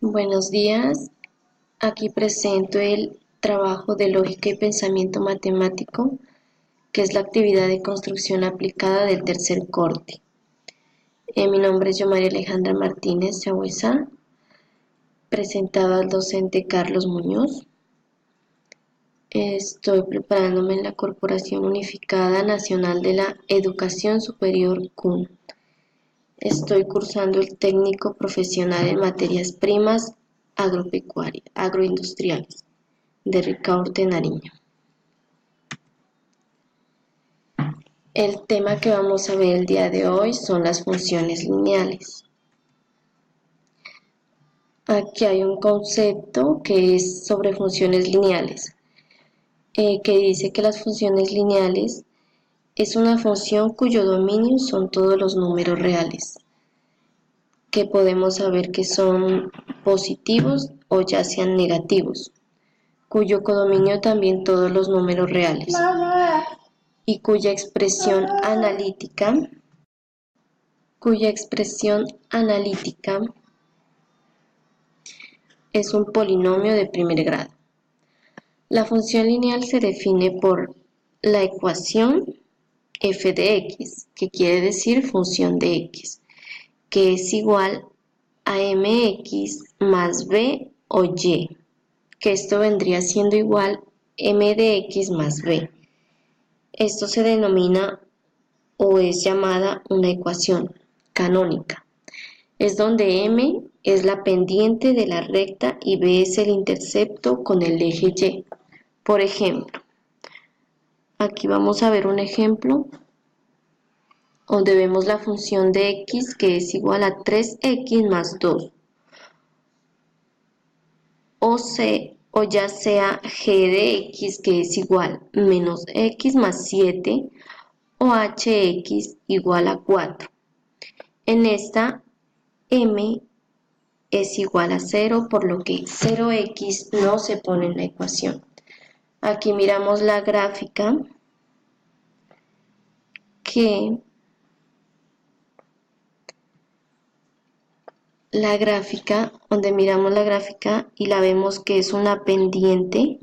Buenos días, aquí presento el trabajo de lógica y pensamiento matemático, que es la actividad de construcción aplicada del tercer corte. Mi nombre es María Alejandra Martínez Chahuizá, presentada al docente Carlos Muñoz. Estoy preparándome en la Corporación Unificada Nacional de la Educación Superior CUN. Estoy cursando el técnico profesional en materias primas agroindustriales de Ricaurte, Nariño. El tema que vamos a ver el día de hoy son las funciones lineales. Aquí hay un concepto que es sobre funciones lineales, que dice que las funciones lineales es una función cuyo dominio son todos los números reales, que podemos saber que son positivos o ya sean negativos, cuyo codominio también todos los números reales, y cuya expresión analítica es un polinomio de primer grado. La función lineal se define por la ecuación f de x, que quiere decir función de x, que es igual a mx más b o y, que esto vendría siendo igual m de x más b. Esto se denomina o es llamada una ecuación canónica. Es donde m es la pendiente de la recta y b es el intercepto con el eje y. Por ejemplo, aquí vamos a ver un ejemplo donde vemos la función de x que es igual a 3x más 2, o ya sea g de x que es igual a menos x más 7 o hx igual a 4. En esta m es igual a 0, por lo que 0x no se pone en la ecuación. Aquí miramos la gráfica donde miramos la gráfica y la vemos que es una pendiente,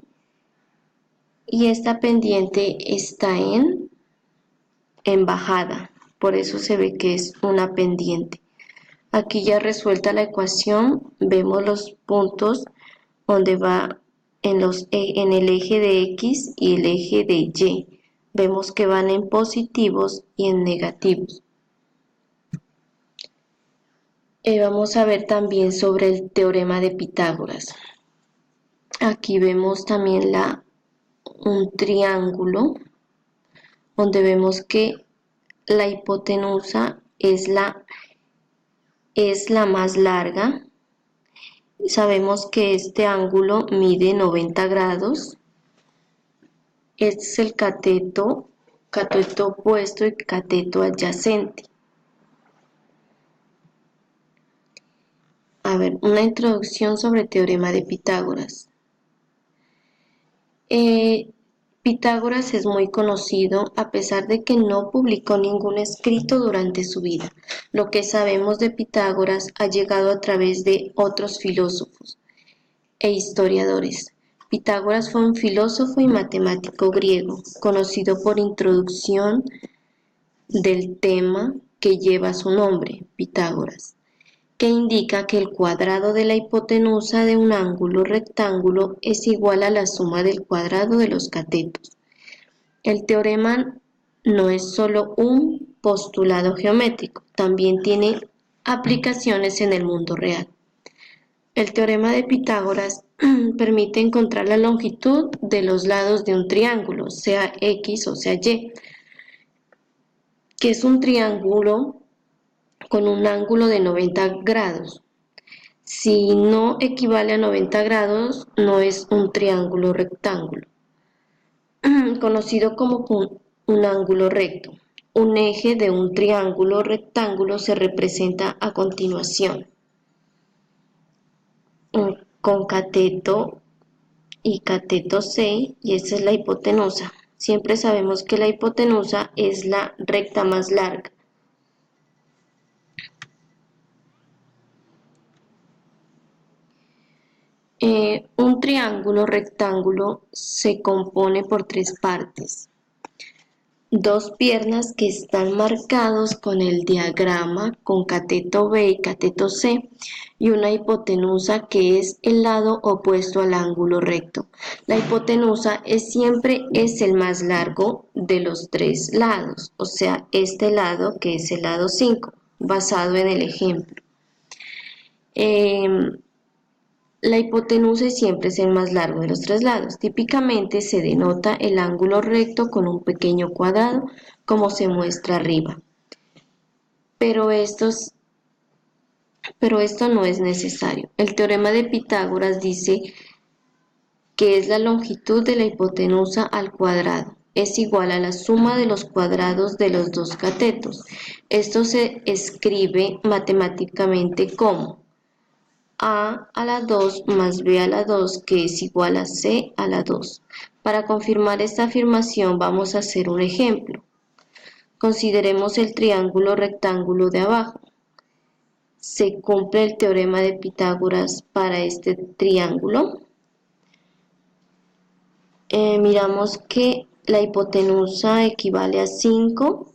y esta pendiente está en bajada, por eso se ve que es una pendiente. Aquí ya resuelta la ecuación, vemos los puntos donde va en el eje de x y el eje de y. Vemos que van en positivos y en negativos. Vamos a ver también sobre el teorema de Pitágoras. Aquí vemos también un triángulo donde vemos que la hipotenusa es la más larga. Sabemos que este ángulo mide 90 grados. Este es el cateto opuesto y cateto adyacente. A ver, una introducción sobre el teorema de Pitágoras. Pitágoras es muy conocido a pesar de que no publicó ningún escrito durante su vida. Lo que sabemos de Pitágoras ha llegado a través de otros filósofos e historiadores. Pitágoras fue un filósofo y matemático griego, conocido por introducción del tema que lleva su nombre, Pitágoras, que indica que el cuadrado de la hipotenusa de un ángulo rectángulo es igual a la suma del cuadrado de los catetos. El teorema no es solo un postulado geométrico, también tiene aplicaciones en el mundo real. El teorema de Pitágoras permite encontrar la longitud de los lados de un triángulo, sea X o sea Y, que es un triángulo con un ángulo de 90 grados. Si no equivale a 90 grados, no es un triángulo rectángulo, conocido como un ángulo recto. Un eje de un triángulo rectángulo se representa a continuación con cateto y cateto C, y esa es la hipotenusa. Siempre sabemos que la hipotenusa es la recta más larga. Un triángulo rectángulo se compone por tres partes. Dos piernas que están marcados con el diagrama con cateto B y cateto C y una hipotenusa que es el lado opuesto al ángulo recto. La hipotenusa siempre es el más largo de los tres lados, o sea, este lado que es el lado 5, basado en el ejemplo. La hipotenusa siempre es el más largo de los tres lados. Típicamente se denota el ángulo recto con un pequeño cuadrado, como se muestra arriba. Pero esto no es necesario. El teorema de Pitágoras dice que es la longitud de la hipotenusa al cuadrado. Es igual a la suma de los cuadrados de los dos catetos. Esto se escribe matemáticamente como A a la 2 más B a la 2, que es igual a C a la 2. Para confirmar esta afirmación vamos a hacer un ejemplo. Consideremos el triángulo rectángulo de abajo. Se cumple el teorema de Pitágoras para este triángulo. Miramos que la hipotenusa equivale a 5,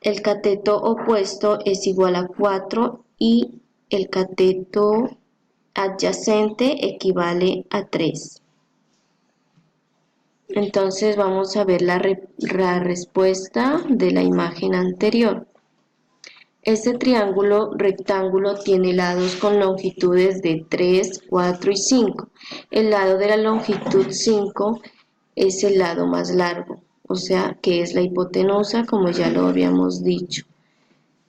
el cateto opuesto es igual a 4 y el cateto adyacente equivale a 3. Entonces vamos a ver la respuesta de la imagen anterior. Este triángulo rectángulo tiene lados con longitudes de 3, 4 y 5. El lado de la longitud 5 es el lado más largo, o sea que es la hipotenusa, como ya lo habíamos dicho,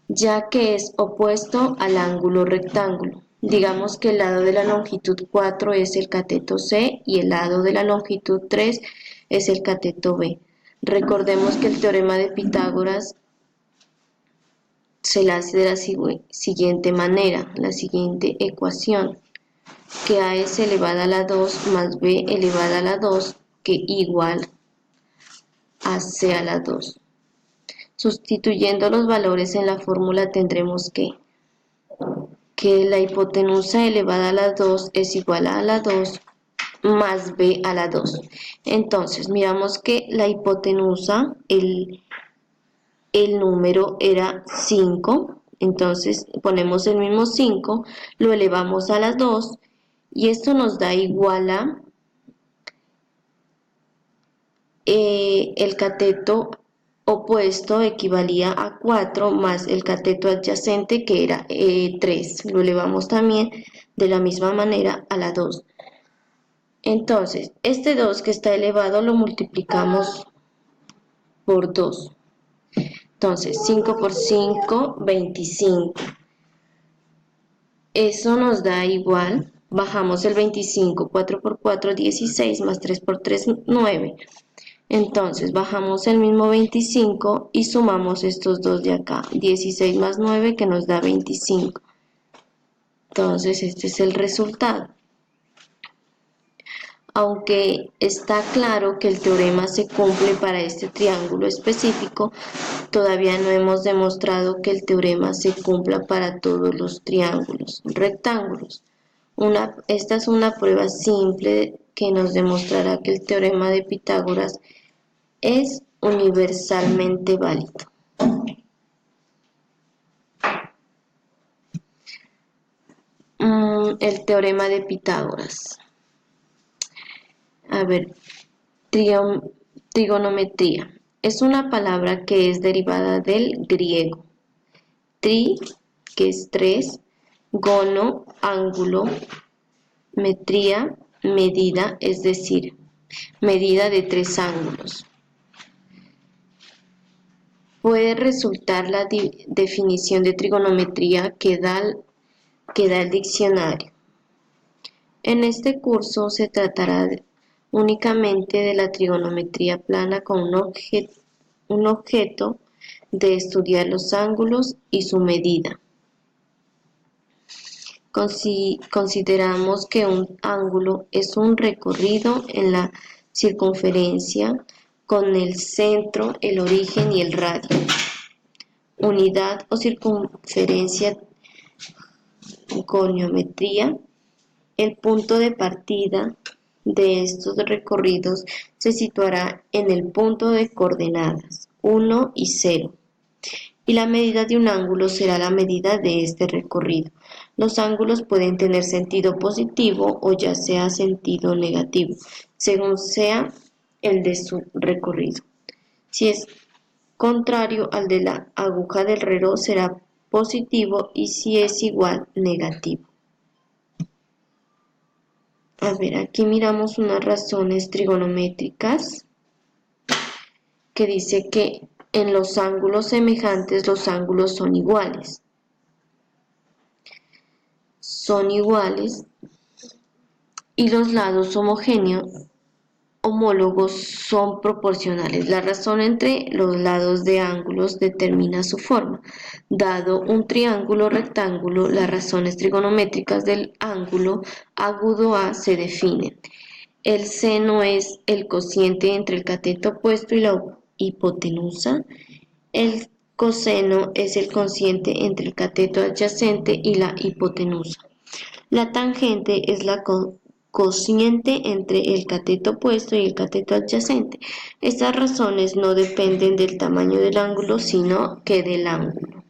ya que es opuesto al ángulo rectángulo. Digamos que el lado de la longitud 4 es el cateto C y el lado de la longitud 3 es el cateto B. Recordemos que el teorema de Pitágoras se la hace de la siguiente manera, la siguiente ecuación, que A es elevada a la 2 más B elevada a la 2, que igual a C a la 2. Sustituyendo los valores en la fórmula tendremos que la hipotenusa elevada a la 2 es igual a la 2 más B a la 2. Entonces, miramos que la hipotenusa, el número era 5, entonces ponemos el mismo 5, lo elevamos a la 2 y esto nos da igual a el cateto opuesto equivalía a 4 más el cateto adyacente que era 3, lo elevamos también de la misma manera a la 2. Entonces, este 2 que está elevado lo multiplicamos por 2. Entonces, 5 por 5, 25. Eso nos da igual, bajamos el 25, 4 por 4, 16, más 3 por 3, 9. Entonces, bajamos el mismo 25 y sumamos estos dos de acá, 16 más 9 que nos da 25. Entonces, este es el resultado. Aunque está claro que el teorema se cumple para este triángulo específico, todavía no hemos demostrado que el teorema se cumpla para todos los triángulos rectángulos. Esta es una prueba simple que nos demostrará que el teorema de Pitágoras es universalmente válido. El teorema de Pitágoras. A ver, trigonometría. Es una palabra que es derivada del griego. Tri, que es 3, gono, ángulo, metría, medida, es decir, medida de 3 ángulos. Puede resultar la definición de trigonometría que da el diccionario. En este curso se tratará únicamente de la trigonometría plana con un objeto de estudiar los ángulos y su medida. Consideramos que un ángulo es un recorrido en la circunferencia con el centro, el origen y el radio. Unidad o circunferencia, goniometría, El punto de partida de estos recorridos se situará en el punto de coordenadas 1 y 0, y la medida de un ángulo será la medida de este recorrido. Los ángulos pueden tener sentido positivo o ya sea sentido negativo, según sea el de su recorrido. Si es contrario al de la aguja del reloj será positivo y si es igual, negativo. A ver, aquí miramos unas razones trigonométricas que dice que en los ángulos semejantes los ángulos son iguales. Son iguales y los lados homólogos son proporcionales. La razón entre los lados de ángulos determina su forma. Dado un triángulo rectángulo, las razones trigonométricas del ángulo agudo A se definen. El seno es el cociente entre el cateto opuesto y la hipotenusa. El coseno es el cociente entre el cateto adyacente y la hipotenusa. La tangente es la cociente entre el cateto opuesto y el cateto adyacente. Estas razones no dependen del tamaño del ángulo, sino que del ángulo.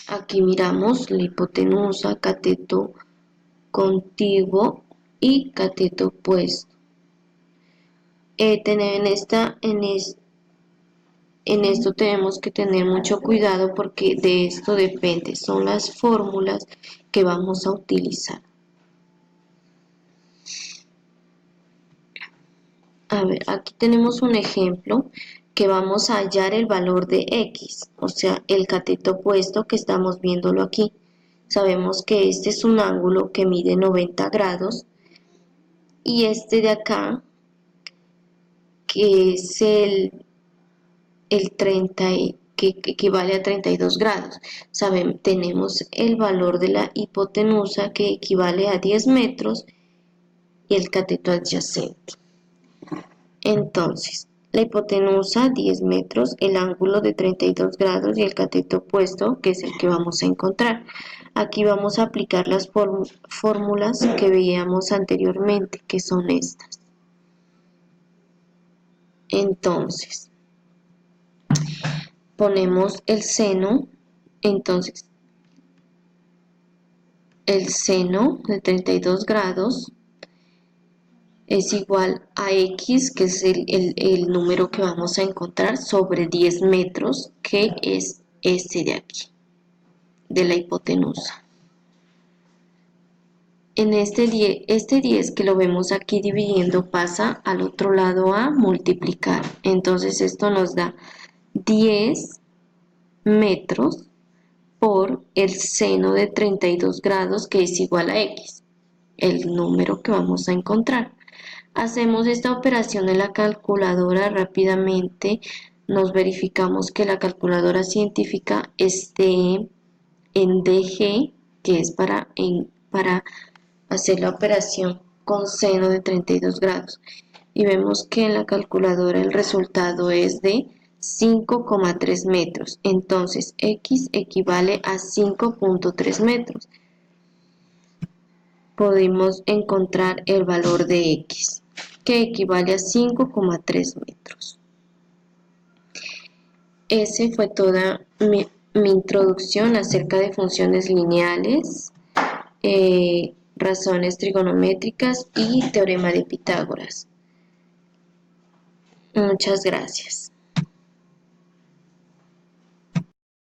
Aquí miramos la hipotenusa, cateto contiguo y cateto opuesto. En esto tenemos que tener mucho cuidado porque de esto depende, son las fórmulas que vamos a utilizar. A ver, aquí tenemos un ejemplo que vamos a hallar el valor de X, o sea, el cateto opuesto que estamos viéndolo aquí. Sabemos que este es un ángulo que mide 90 grados y este de acá, que es el 30, que equivale a 32 grados. Tenemos el valor de la hipotenusa que equivale a 10 metros y el cateto adyacente. Entonces, la hipotenusa 10 metros, el ángulo de 32 grados y el cateto opuesto, que es el que vamos a encontrar. Aquí vamos a aplicar las fórmulas que veíamos anteriormente, que son estas. Entonces, ponemos el seno, entonces, el seno de 32 grados es igual a X, que es el número que vamos a encontrar, sobre 10 metros, que es este de aquí, de la hipotenusa. En este 10 que lo vemos aquí dividiendo pasa al otro lado a multiplicar. Entonces esto nos da 10 metros por el seno de 32 grados, que es igual a X, el número que vamos a encontrar. Hacemos esta operación en la calculadora rápidamente, nos verificamos que la calculadora científica esté en DG, que es para hacer la operación con seno de 32 grados. Y vemos que en la calculadora el resultado es de 5,3 metros. Entonces, X equivale a 5,3 metros. Podemos encontrar el valor de X, que equivale a 5,3 metros. Esa fue toda mi introducción acerca de funciones lineales, razones trigonométricas y teorema de Pitágoras. Muchas gracias.